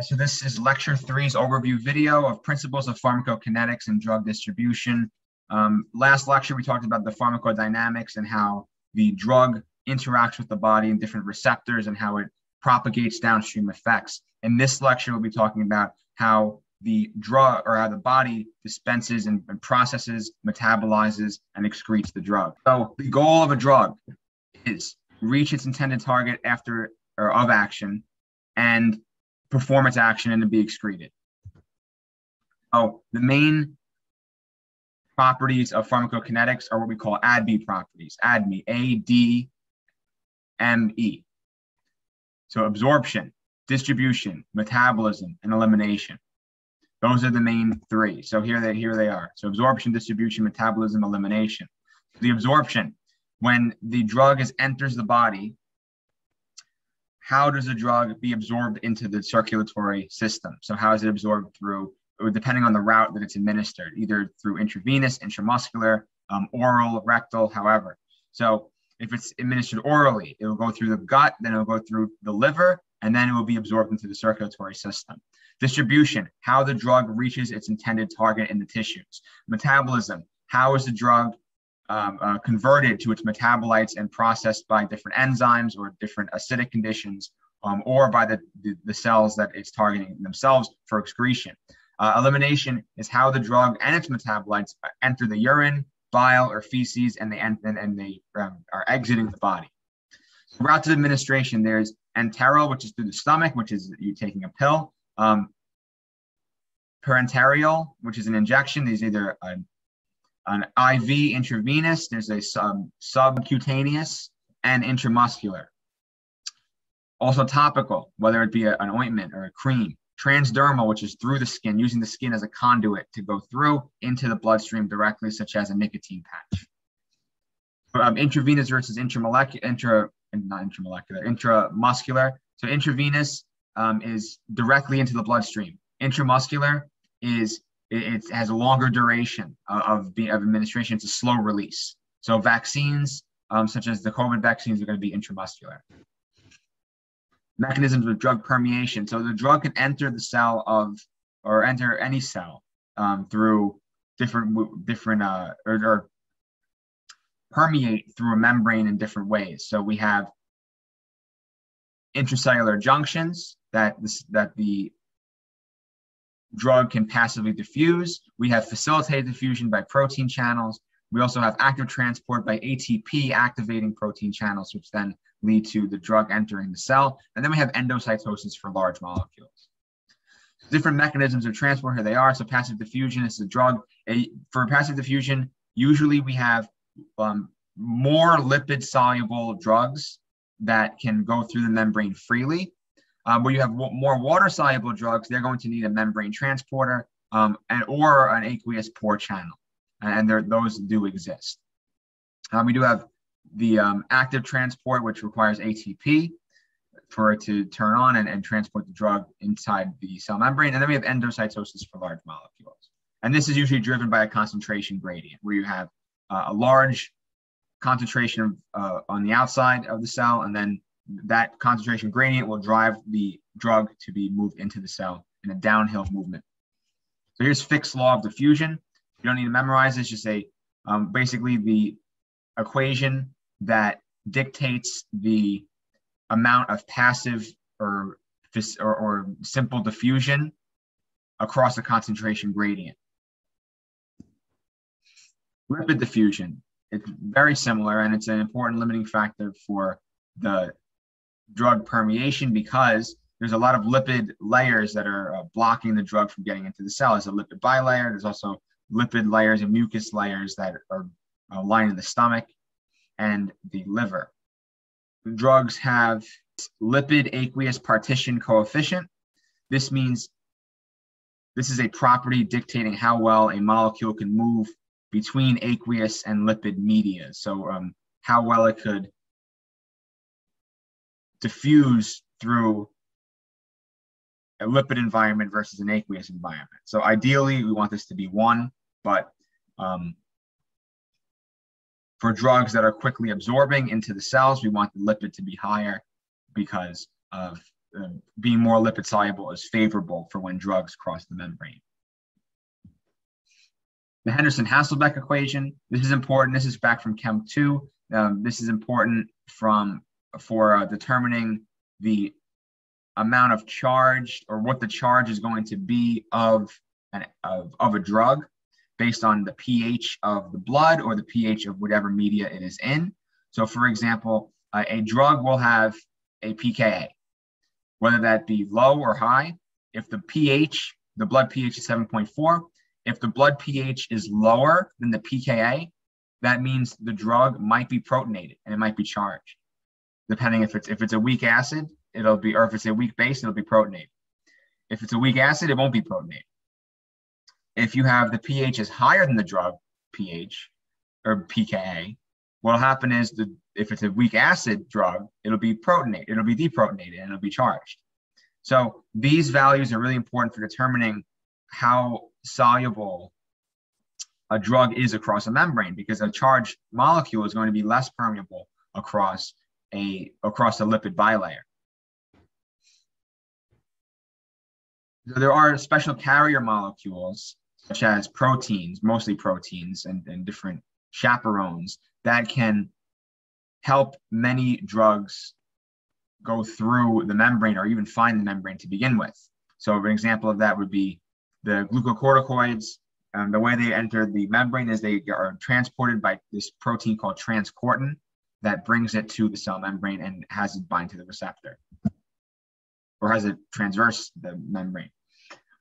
So this is lecture 3's overview video of principles of pharmacokinetics and drug distribution. Last lecture, we talked about the pharmacodynamics and how the drug interacts with the body and different receptors and how it propagates downstream effects. In this lecture, we'll be talking about how the drug or how the body dispenses and processes, metabolizes, and excretes the drug. So the goal of a drug is reach its intended target after or of action and perform its action and to be excreted. So the main properties of pharmacokinetics are what we call ADME properties. ADME, A-D-M-E. So absorption, distribution, metabolism, and elimination. Those are the main three. So here they are. So absorption, distribution, metabolism, elimination. The absorption, when the drug enters the body, how does the drug be absorbed into the circulatory system? So how is it absorbed through, depending on the route that it's administered, either through intravenous, intramuscular, oral, rectal, however. So if it's administered orally, it will go through the gut, then it will go through the liver, and then it will be absorbed into the circulatory system. Distribution, how the drug reaches its intended target in the tissues. Metabolism, how is the drug converted to its metabolites and processed by different enzymes or different acidic conditions, or by the cells that it's targeting themselves for excretion. Elimination is how the drug and its metabolites enter the urine, bile, or feces, and they are exiting the body. So routes of administration, there's enteral, which is through the stomach, which is you taking a pill. Parenteral, which is an injection. There's either an IV intravenous, there's a subcutaneous, and intramuscular. Also topical, whether it be an ointment or a cream. Transdermal, which is through the skin, using the skin as a conduit to go through into the bloodstream directly, such as a nicotine patch. Intravenous versus intramuscular. So intravenous is directly into the bloodstream. Intramuscular it has a longer duration of administration. It's a slow release. So vaccines, such as the COVID vaccines, are going to be intramuscular. Mechanisms of drug permeation. So the drug can enter the cell or enter any cell through or permeate through a membrane in different ways. So we have intracellular junctions that the drug can passively diffuse. We have facilitated diffusion by protein channels. We also have active transport by ATP activating protein channels, which then lead to the drug entering the cell. And then we have endocytosis for large molecules. Different mechanisms of transport, here they are. So passive diffusion is the drug. For passive diffusion, usually we have more lipid-soluble drugs that can go through the membrane freely. Where you have more water-soluble drugs, they're going to need a membrane transporter or an aqueous pore channel, and those do exist. We do have the active transport, which requires ATP for it to turn on and transport the drug inside the cell membrane, and then we have endocytosis for large molecules. And this is usually driven by a concentration gradient, where you have a large concentration on the outside of the cell, and then that concentration gradient will drive the drug to be moved into the cell in a downhill movement. So here's Fick's law of diffusion. You don't need to memorize this, just say basically the equation that dictates the amount of passive or simple diffusion across the concentration gradient. Lipid diffusion, it's very similar, and it's an important limiting factor for the drug permeation because there's a lot of lipid layers that are blocking the drug from getting into the cell. There's a lipid bilayer. There's also lipid layers and mucus layers that are lining the stomach and the liver. The drugs have lipid aqueous partition coefficient. This means this is a property dictating how well a molecule can move between aqueous and lipid media. So how well it could diffuse through a lipid environment versus an aqueous environment. So ideally, we want this to be 1, but for drugs that are quickly absorbing into the cells, we want the lipid to be higher because of being more lipid soluble is favorable for when drugs cross the membrane. The Henderson-Hasselbalch equation, this is important. This is back from Chem 2. This is important for determining the amount of charge, or what the charge is going to be of a drug based on the pH of the blood or the pH of whatever media it is in. So for example, a drug will have a pKa, whether that be low or high. If the pH, the blood pH is 7.4, if the blood pH is lower than the pKa, that means the drug might be protonated and it might be charged. Depending if it's a weak acid, it'll be, or if it's a weak base, it'll be protonated. If it's a weak acid, it won't be protonated. If you have the pH is higher than the drug pH or pKa, what'll happen is if it's a weak acid drug, it'll be protonated, it'll be deprotonated, and it'll be charged. So these values are really important for determining how soluble a drug is across a membrane, because a charged molecule is going to be less permeable across a lipid bilayer. So there are special carrier molecules, such as proteins, mostly proteins and different chaperones, that can help many drugs go through the membrane or even find the membrane to begin with. So an example of that would be the glucocorticoids. The way they enter the membrane is they are transported by this protein called transcortin that brings it to the cell membrane and has it bind to the receptor, or has it transverse the membrane.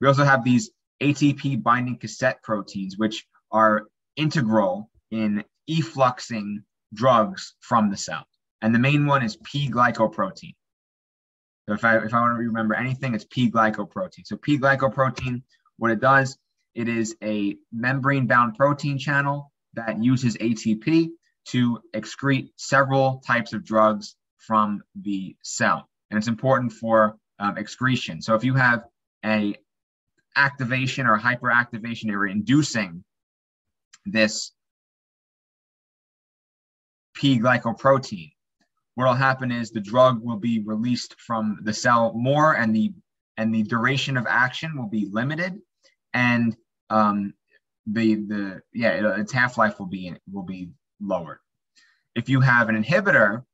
We also have these ATP binding cassette proteins, which are integral in effluxing drugs from the cell. And the main one is P-glycoprotein. So if I want to remember anything, it's P-glycoprotein. So P-glycoprotein, what it does, it is a membrane-bound protein channel that uses ATP to excrete several types of drugs from the cell. And it's important for excretion. So if you have a activation or hyperactivation, you're inducing this P-glycoprotein, what will happen is the drug will be released from the cell more, and the duration of action will be limited, and its half-life will be lowered. If you have an inhibitor,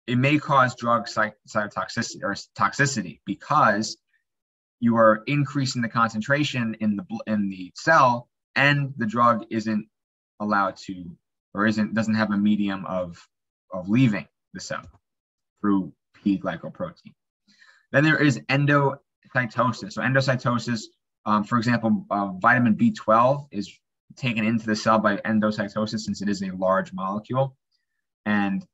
it may cause drug cytotoxicity or toxicity, because you are increasing the concentration in the cell, and the drug isn't allowed to, or doesn't have a medium of leaving the cell through P-glycoprotein. Then there is endocytosis. So endocytosis, for example, vitamin B12 is taken into the cell by endocytosis, since it is a large molecule. And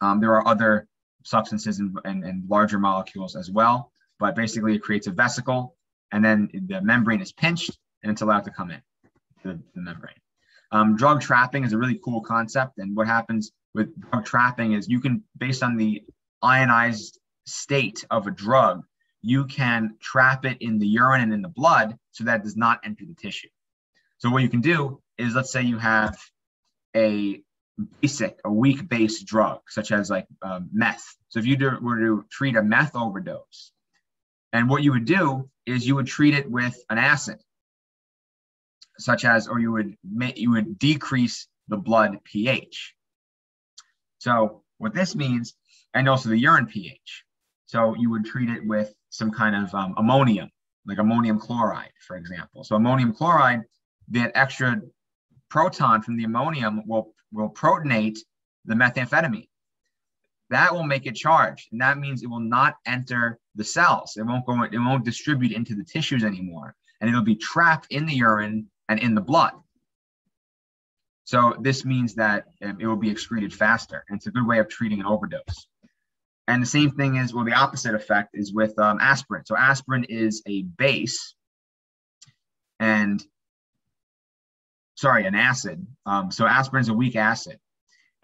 there are other substances and larger molecules as well, but basically it creates a vesicle, and then the membrane is pinched and it's allowed to come in the membrane. Drug trapping is a really cool concept, and what happens with drug trapping is you can, based on the ionized state of a drug, you can trap it in the urine and in the blood so that it does not enter the tissue. So what you can do is, let's say you have a weak base drug, such as like meth. So if you were to treat a meth overdose, and what you would do is you would treat it with an acid, such as, or you would decrease the blood pH. So what this means, and also the urine pH. So you would treat it with some kind of ammonium, like ammonium chloride, for example. So ammonium chloride, that extra proton from the ammonium will protonate the methamphetamine. That will make it charged, and that means it will not enter the cells. It won't distribute into the tissues anymore, and it'll be trapped in the urine and in the blood. So this means that it will be excreted faster, and it's a good way of treating an overdose. And the same thing is, well, the opposite effect is with aspirin. So aspirin is a base, an acid. So aspirin is a weak acid.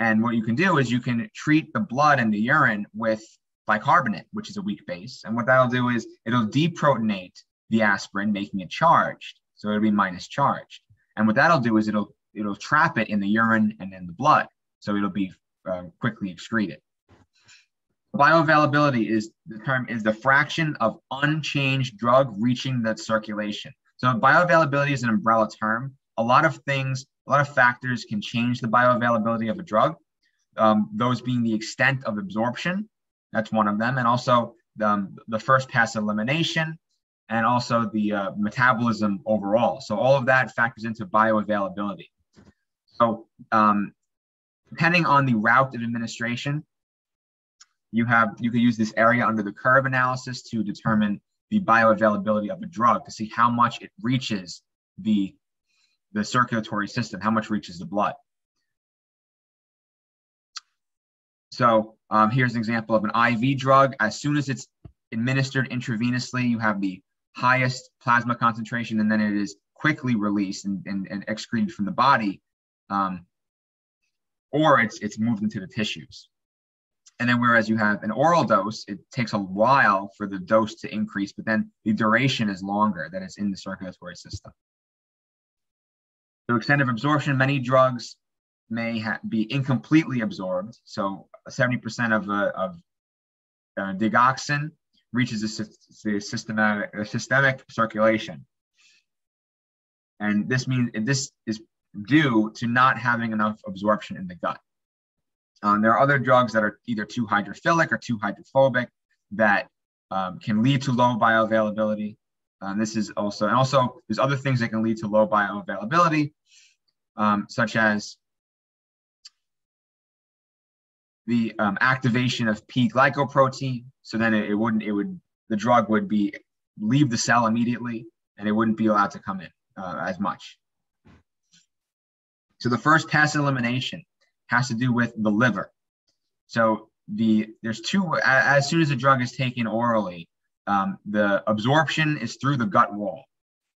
And what you can do is you can treat the blood and the urine with bicarbonate, which is a weak base. And what that'll do is it'll deprotonate the aspirin, making it charged. So it'll be minus charged. And what that'll do is it'll trap it in the urine and in the blood. So it'll be quickly excreted. Bioavailability is the fraction of unchanged drug reaching the circulation. So bioavailability is an umbrella term. A lot of factors can change the bioavailability of a drug. Those being the extent of absorption, that's one of them, and also the first pass elimination, and also the metabolism overall. So all of that factors into bioavailability. So depending on the route of administration, you could use this area under the curve analysis to determine the bioavailability of a drug, to see how much it reaches the circulatory system, how much reaches the blood. So here's an example of an IV drug. As soon as it's administered intravenously, you have the highest plasma concentration, and then it is quickly released and excreted from the body, or it's moved into the tissues. And then whereas you have an oral dose, it takes a while for the dose to increase, but then the duration is longer that it's in the circulatory system. So extent of absorption, many drugs may be incompletely absorbed. So 70% of digoxin reaches the systemic circulation. And this means this is due to not having enough absorption in the gut. There are other drugs that are either too hydrophilic or too hydrophobic that can lead to low bioavailability. This is also, and also there's other things that can lead to low bioavailability, such as the activation of P glycoprotein. So then the drug would leave the cell immediately, and it wouldn't be allowed to come in as much. So the first pass elimination has to do with the liver. So there's two, as soon as a drug is taken orally, the absorption is through the gut wall.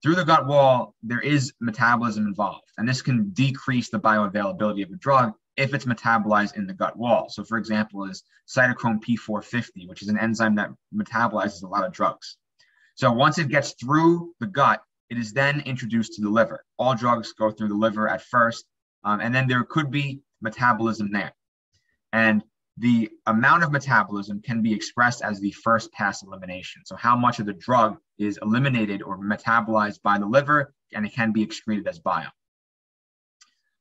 Through the gut wall, there is metabolism involved, and this can decrease the bioavailability of a drug if it's metabolized in the gut wall. So for example, is cytochrome P450, which is an enzyme that metabolizes a lot of drugs. So once it gets through the gut, it is then introduced to the liver. All drugs go through the liver at first, and then there could be metabolism there. And the amount of metabolism can be expressed as the first pass elimination. So how much of the drug is eliminated or metabolized by the liver, and it can be excreted as bile.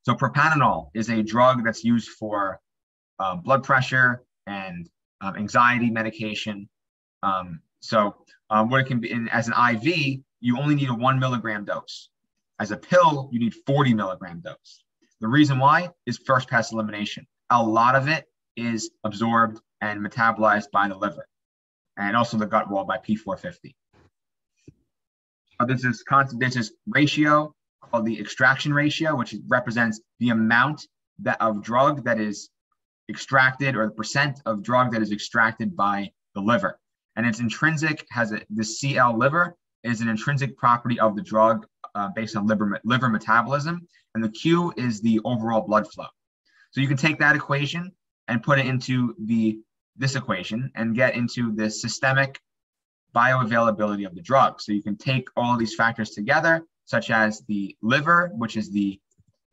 So propranolol is a drug that's used for blood pressure and anxiety medication. What it can be as an IV, you only need a 1 milligram dose. As a pill, you need 40 milligram dose. The reason why is first pass elimination. A lot of it is absorbed and metabolized by the liver, and also the gut wall by P450. There's this ratio called the extraction ratio, which represents the amount of drug that is extracted, or the percent of drug that is extracted by the liver. And it's intrinsic, the CL liver is an intrinsic property of the drug based on liver metabolism. And the Q is the overall blood flow. So you can take that equation and put it into this equation and get into the systemic bioavailability of the drug. So you can take all of these factors together, such as the liver, which is the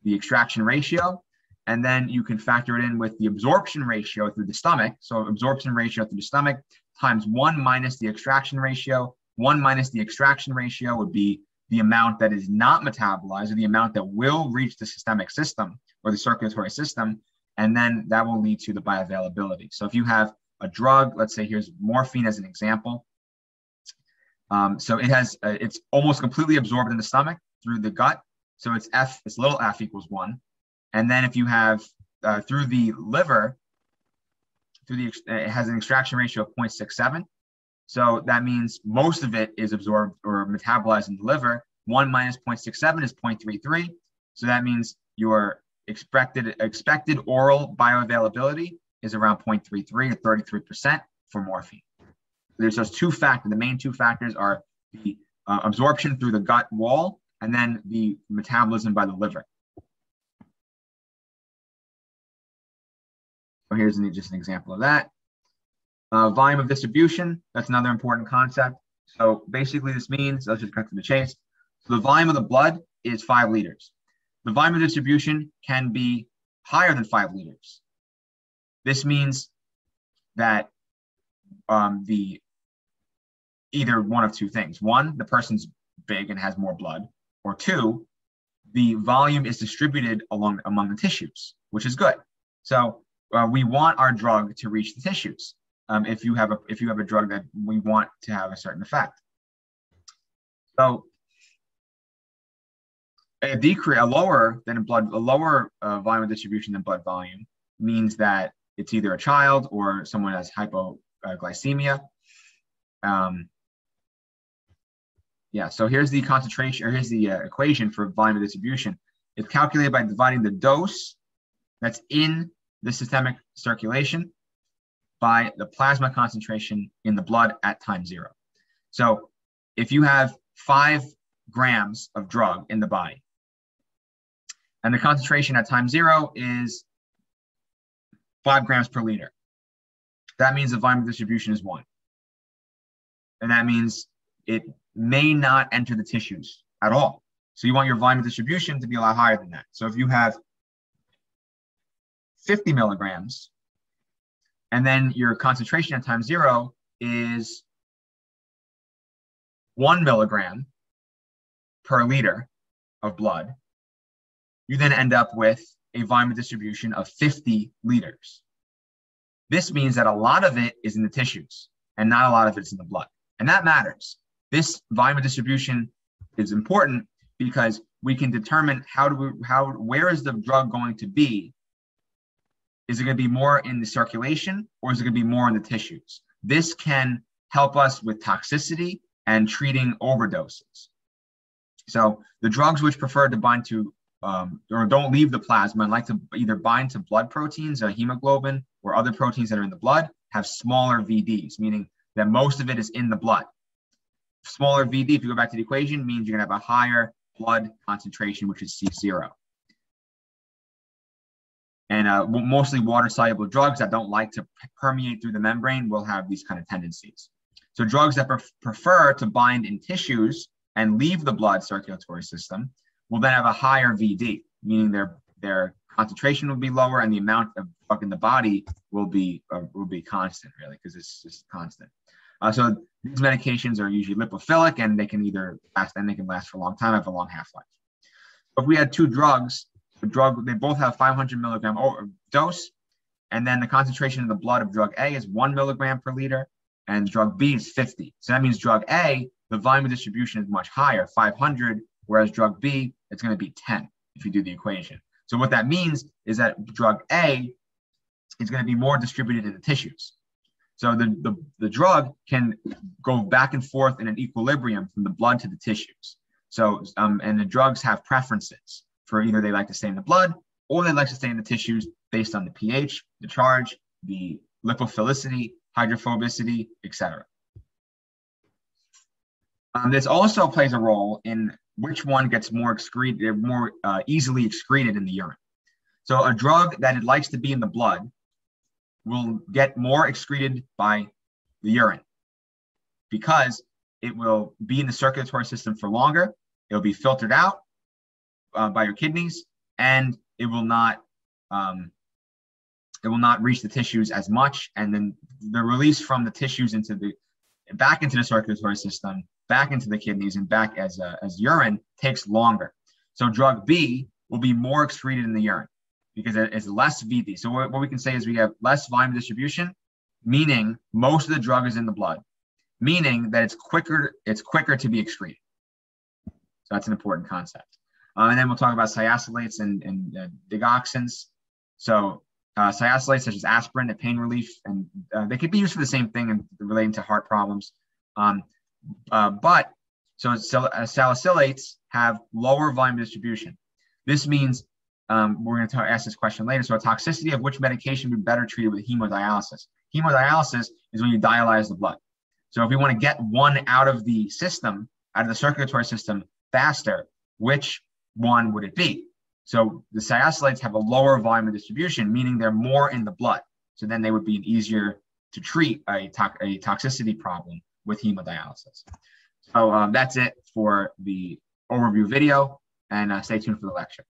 extraction ratio, and then you can factor it in with the absorption ratio through the stomach. So absorption ratio through the stomach times 1 minus the extraction ratio. 1 minus the extraction ratio would be the amount that is not metabolized, or the amount that will reach the systemic system or the circulatory system, and then that will lead to the bioavailability. So if you have a drug, let's say here's morphine as an example. So it's almost completely absorbed in the stomach through the gut. So it's little f equals 1. And then if you have through the liver, it has an extraction ratio of 0.67. So that means most of it is absorbed or metabolized in the liver. 1 minus 0.67 is 0.33. So that means your expected oral bioavailability is around 0.33 or 33% for morphine. There's those two factors. The main two factors are the absorption through the gut wall, and then the metabolism by the liver. So here's just an example of that. Volume of distribution, that's another important concept. So basically this means, let's just cut to the chase. So the volume of the blood is 5 liters. The volume of distribution can be higher than 5 liters. This means that the either one of two things. One, the person's big and has more blood, or two, the volume is distributed among the tissues, which is good. So we want our drug to reach the tissues. If you have a drug that we want to have a certain effect. So a lower volume of distribution than blood volume means that it's either a child or someone has hypoglycemia. So here's the concentration, or here's the equation for volume of distribution. It's calculated by dividing the dose that's in the systemic circulation by the plasma concentration in the blood at time 0. So if you have 5 grams of drug in the body, and the concentration at time 0 is 5 grams per liter, that means the volume of distribution is 1. And that means it may not enter the tissues at all. So you want your volume of distribution to be a lot higher than that. So if you have 50 milligrams, and then your concentration at time 0 is 1 milligram per liter of blood, you then end up with a volume of distribution of 50 liters. This means that a lot of it is in the tissues and not a lot of it's in the blood. And that matters. This volume of distribution is important because we can determine where is the drug going to be. Is it going to be more in the circulation, or is it going to be more in the tissues? This can help us with toxicity and treating overdoses. So the drugs which prefer to bind to or don't leave the plasma and like to either bind to blood proteins, hemoglobin, or other proteins that are in the blood, have smaller VDs, meaning that most of it is in the blood. Smaller VD, if you go back to the equation, means you're going to have a higher blood concentration, which is C0. And mostly water-soluble drugs that don't like to permeate through the membrane will have these kind of tendencies. So drugs that prefer to bind in tissues and leave the blood circulatory system will then have a higher VD, meaning their concentration will be lower and the amount of drug in the body will be constant, really, because it's just constant. So these medications are usually lipophilic, and they can last for a long time, have a long half-life. If we had two drugs, they both have 500 milligram dose, and then the concentration in the blood of drug A is 1 milligram per liter, and drug B is 50. So that means drug A, the volume of distribution is much higher, 500, whereas drug B, it's going to be 10 if you do the equation. So what that means is that drug A is going to be more distributed in the tissues. So the drug can go back and forth in an equilibrium from the blood to the tissues. So, and the drugs have preferences for either they like to stay in the blood or they like to stay in the tissues based on the pH, the charge, the lipophilicity, hydrophobicity, etc. This also plays a role in which one gets more easily excreted in the urine. So a drug that it likes to be in the blood will get more excreted by the urine because it will be in the circulatory system for longer. It'll be filtered out by your kidneys, and it will not reach the tissues as much. And then the release from the tissues back into the circulatory system, back into the kidneys, and back as urine takes longer. So drug B will be more excreted in the urine because it's less VD. So what we can say is we have less volume distribution, meaning most of the drug is in the blood, meaning that it's quicker to be excreted. So that's an important concept. And then we'll talk about salicylates and digoxins. So salicylates such as aspirin and pain relief, and they could be used for the same thing and relating to heart problems. But salicylates have lower volume distribution. This means we're going to ask this question later. So a toxicity of which medication would be better treated with hemodialysis. Hemodialysis is when you dialyze the blood. So if we want to get one out of the system, out of the circulatory system faster, which one would it be? So the salicylates have a lower volume of distribution, meaning they're more in the blood. So then they would be easier to treat a toxicity problem with hemodialysis. So that's it for the overview video, and stay tuned for the lecture.